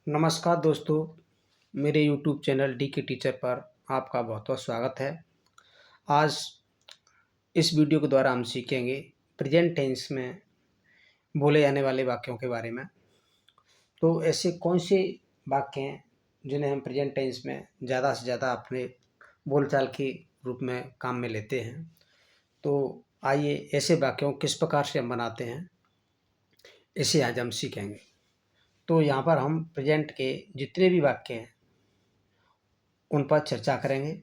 नमस्कार दोस्तों, मेरे यूट्यूब चैनल डी के टीचर पर आपका बहुत-बहुत स्वागत है। आज इस वीडियो के द्वारा हम सीखेंगे प्रेज़ेंट टेंस में बोले जाने वाले वाक्यों के बारे में। तो ऐसे कौन से वाक्य हैं जिन्हें हम प्रेज़ेंट टेंस में ज़्यादा से ज़्यादा अपने बोलचाल के रूप में काम में लेते हैं। तो आइए ऐसे वाक्यों को किस प्रकार से हम बनाते हैं, इसे आज हम सीखेंगे। तो यहाँ पर हम प्रेज़ेंट के जितने भी वाक्य हैं, उन पर चर्चा करेंगे।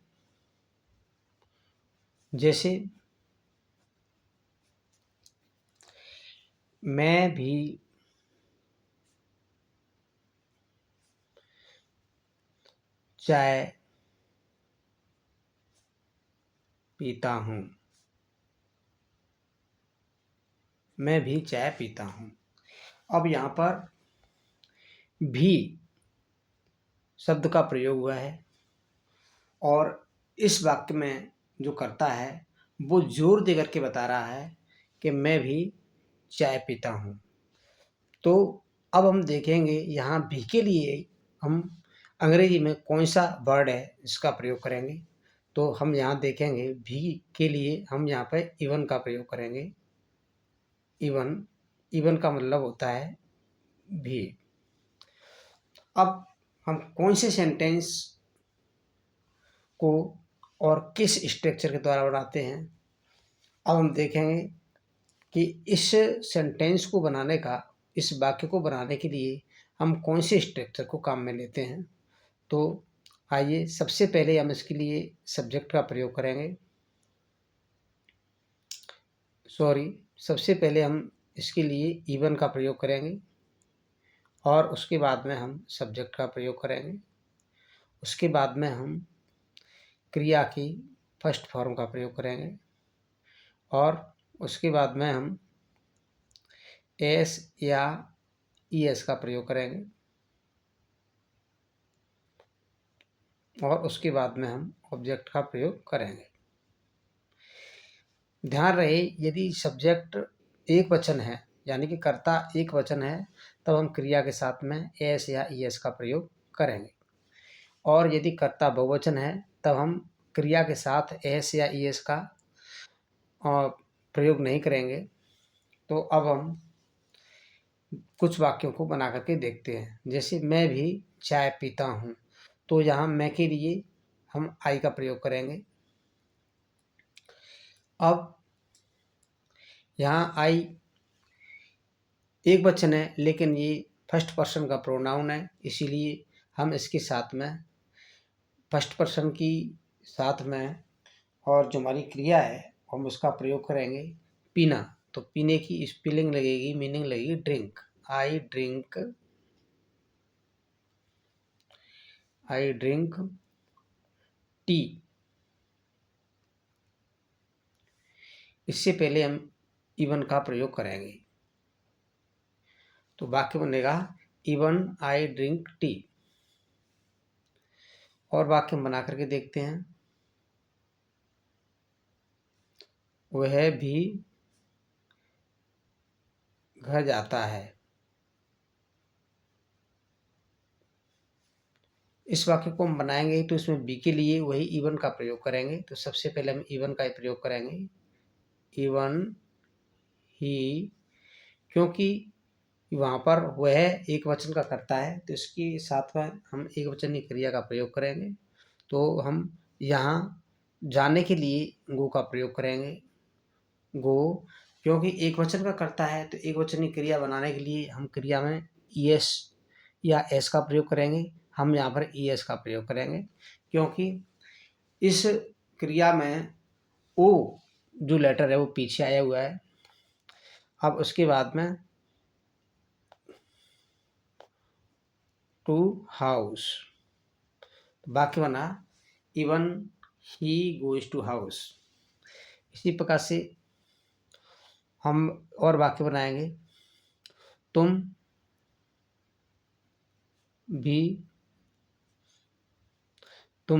जैसे मैं भी चाय पीता हूँ। मैं भी चाय पीता हूँ। अब यहाँ पर भी शब्द का प्रयोग हुआ है और इस वाक्य में जो कर्ता है वो जोर देकर के बता रहा है कि मैं भी चाय पीता हूँ। तो अब हम देखेंगे यहाँ भी के लिए हम अंग्रेजी में कौन सा वर्ड है इसका प्रयोग करेंगे। तो हम यहाँ देखेंगे भी के लिए हम यहाँ पर इवन का प्रयोग करेंगे। इवन, इवन का मतलब होता है भी। अब हम कौन से सेंटेंस को और किस स्ट्रक्चर के द्वारा बनाते हैं, अब हम देखेंगे कि इस सेंटेंस को बनाने का, इस वाक्य को बनाने के लिए हम कौन से स्ट्रक्चर को काम में लेते हैं। तो आइए सबसे पहले हम इसके लिए सब्जेक्ट का प्रयोग करेंगे। सबसे पहले हम इसके लिए इवन का प्रयोग करेंगे और उसके बाद में हम सब्जेक्ट का प्रयोग करेंगे। उसके बाद में हम क्रिया की फर्स्ट फॉर्म का प्रयोग करेंगे और उसके बाद में हम एस या ईएस का प्रयोग करेंगे और उसके बाद में हम ऑब्जेक्ट का प्रयोग करेंगे। ध्यान रहे, यदि सब्जेक्ट एक वचन है यानी कि कर्ता एक वचन है तब हम क्रिया के साथ में एस या ईएस का प्रयोग करेंगे और यदि कर्ता बहुवचन है तब हम क्रिया के साथ एस या ईएस का प्रयोग नहीं करेंगे। तो अब हम कुछ वाक्यों को बना करके देखते हैं। जैसे मैं भी चाय पीता हूँ, तो यहाँ मैं के लिए हम आई का प्रयोग करेंगे। अब यहाँ आई एक वचन है लेकिन ये फर्स्ट पर्सन का प्रोनाउन है, इसीलिए हम इसके साथ में फर्स्ट पर्सन की साथ में और जो हमारी क्रिया है हम उसका प्रयोग करेंगे पीना। तो पीने की स्पेलिंग लगेगी, मीनिंग लगेगी ड्रिंक। I drink tea. इससे पहले हम इवन का प्रयोग करेंगे तो वाक्य बनेगा इवन आई ड्रिंक टी। और वाक्य बना करके देखते हैं। वह भी घर जाता है। इस वाक्य को हम बनाएंगे तो इसमें बी के लिए वही इवन का प्रयोग करेंगे। तो सबसे पहले हम इवन का ही प्रयोग करेंगे। इवन ही, क्योंकि वहाँ पर वह एक वचन का करता है तो इसके साथ में हम एक वचन की क्रिया का प्रयोग करेंगे। तो हम यहाँ जाने के लिए गो का प्रयोग करेंगे। गो, क्योंकि एक वचन का करता है तो एक वचन की क्रिया बनाने के लिए हम क्रिया में ईएस या एस का प्रयोग करेंगे। हम यहाँ पर ईएस का प्रयोग करेंगे क्योंकि इस क्रिया में ओ जो लेटर है वो पीछे आया हुआ है। अब उसके बाद में टू हाउस, वाक्य बना even he goes to house. इसी प्रकार से हम और वाक्य बनाएंगे। तुम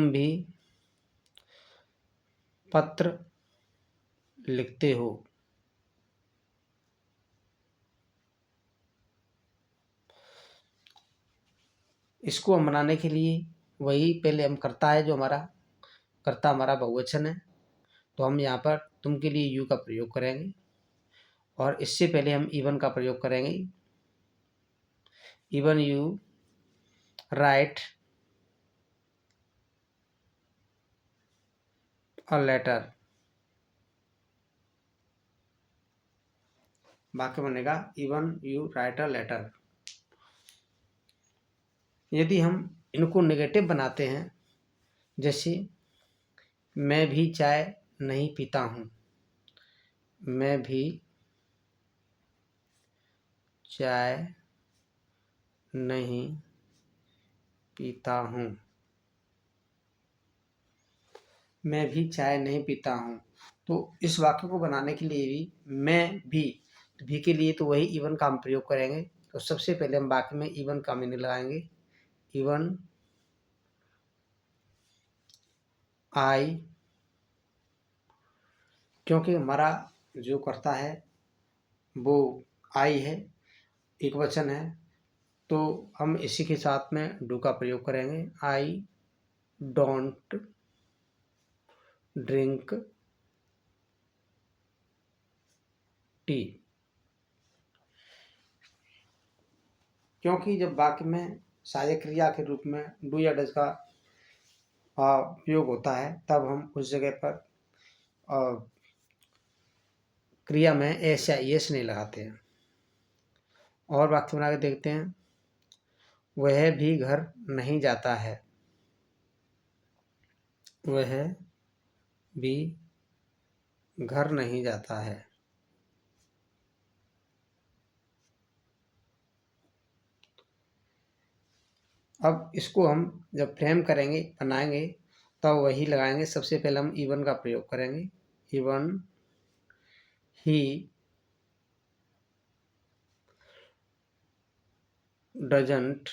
भी पत्र लिखते हो। इसको हम बनाने के लिए वही पहले हम कर्ता है, जो हमारा कर्ता हमारा बहुवचन है, तो हम यहाँ पर तुम के लिए यू का प्रयोग करेंगे और इससे पहले हम इवन का प्रयोग करेंगे। Even you write a letter, वाक्य बनेगा even you write a letter. यदि हम इनको नेगेटिव बनाते हैं, जैसे मैं भी चाय नहीं पीता हूँ, मैं भी चाय नहीं पीता हूँ, मैं भी चाय नहीं पीता हूँ। तो इस वाक्य को बनाने के लिए भी मैं भी के लिए तो वही इवन का हम प्रयोग करेंगे। तो सबसे पहले हम वाक्य में इवन का मीनिंग लगाएंगे। इवन आई, क्योंकि हमारा जो कर्ता है वो आई है, एक वचन है, तो हम इसी के साथ में डू का प्रयोग करेंगे। आई डोंट ड्रिंक टी, क्योंकि जब वाक्य में सहायक क्रिया के रूप में डू या डज का उपयोग होता है, तब हम उस जगह पर क्रिया में एस या यस नहीं लगाते हैं। और वाक्य बना के देखते हैं। वह भी घर नहीं जाता है, वह भी घर नहीं जाता है। अब इसको हम जब फ्रेम करेंगे, बनाएंगे, तब वही लगाएंगे। सबसे पहले हम इवन का प्रयोग करेंगे। Even he doesn't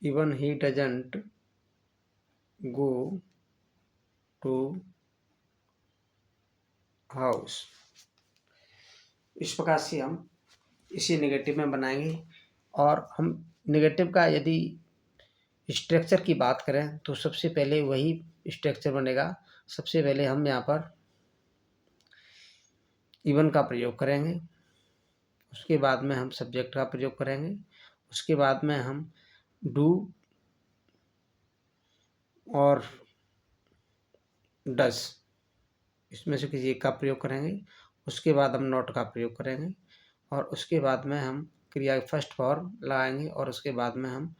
even he doesn't go to house। इस प्रकार से हम इसे नेगेटिव में बनाएंगे। और हम नेगेटिव का यदि स्ट्रक्चर की बात करें तो सबसे पहले वही स्ट्रक्चर बनेगा। सबसे पहले हम यहाँ पर इवन का प्रयोग करेंगे, उसके बाद में हम सब्जेक्ट का प्रयोग करेंगे, उसके बाद में हम डू और डस इसमें से किसी एक का प्रयोग करेंगे, उसके बाद हम नॉट का प्रयोग करेंगे और उसके बाद में हम क्रिया फर्स्ट फॉर्म लगाएंगे और उसके बाद में हम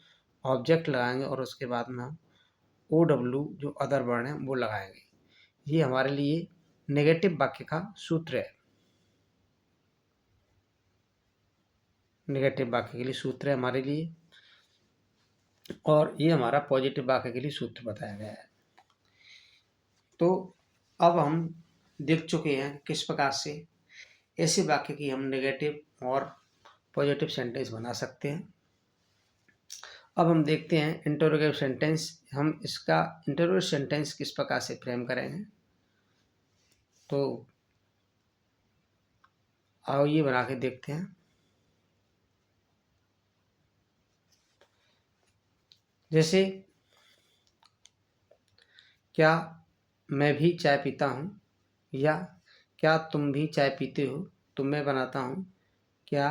ऑब्जेक्ट लगाएंगे और उसके बाद में हम ओ डब्ल्यू जो अदर वर्ण है वो लगाएंगे। ये हमारे लिए नेगेटिव वाक्य का सूत्र है। नेगेटिव वाक्य के लिए सूत्र है हमारे लिए, और ये हमारा पॉजिटिव वाक्य के लिए सूत्र बताया गया है। तो अब हम देख चुके हैं किस प्रकार से ऐसे वाक्य की हम नेगेटिव और पॉजिटिव सेंटेंस बना सकते हैं। अब हम देखते हैं इंटरोगेटिव सेंटेंस। हम इसका इंटरोगेटिव सेंटेंस किस प्रकार से फ्रेम करेंगे। तो आओ ये बना के देखते हैं। जैसे क्या मैं भी चाय पीता हूँ, या क्या तुम भी चाय पीते हो, तो मैं बनाता हूँ क्या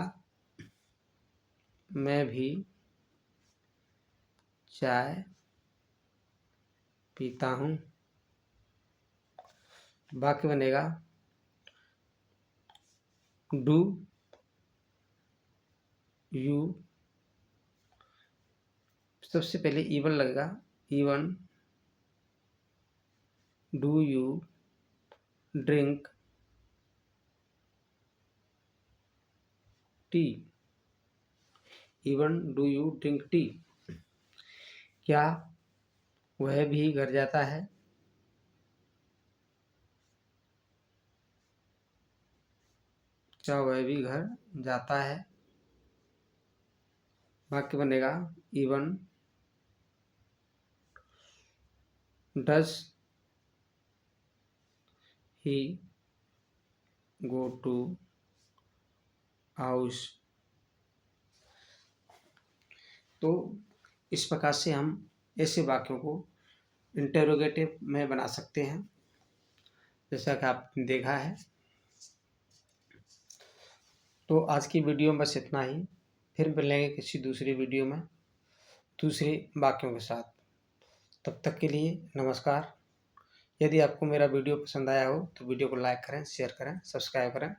मैं भी चाय पीता हूँ। वाक्य बनेगा डू यू, सबसे पहले इवन लगेगा। Even do you drink tea, even do you drink tea. क्या वह भी घर जाता है, क्या वह भी घर जाता है। वाक्य बनेगा even does he go to house. तो इस प्रकार से हम ऐसे वाक्यों को इंटेरोगेटिव में बना सकते हैं, जैसा कि आपने देखा है। तो आज की वीडियो में बस इतना ही। फिर मिलेंगे किसी दूसरी वीडियो में दूसरे वाक्यों के साथ। तब तक के लिए नमस्कार। यदि आपको मेरा वीडियो पसंद आया हो तो वीडियो को लाइक करें, शेयर करें, सब्सक्राइब करें।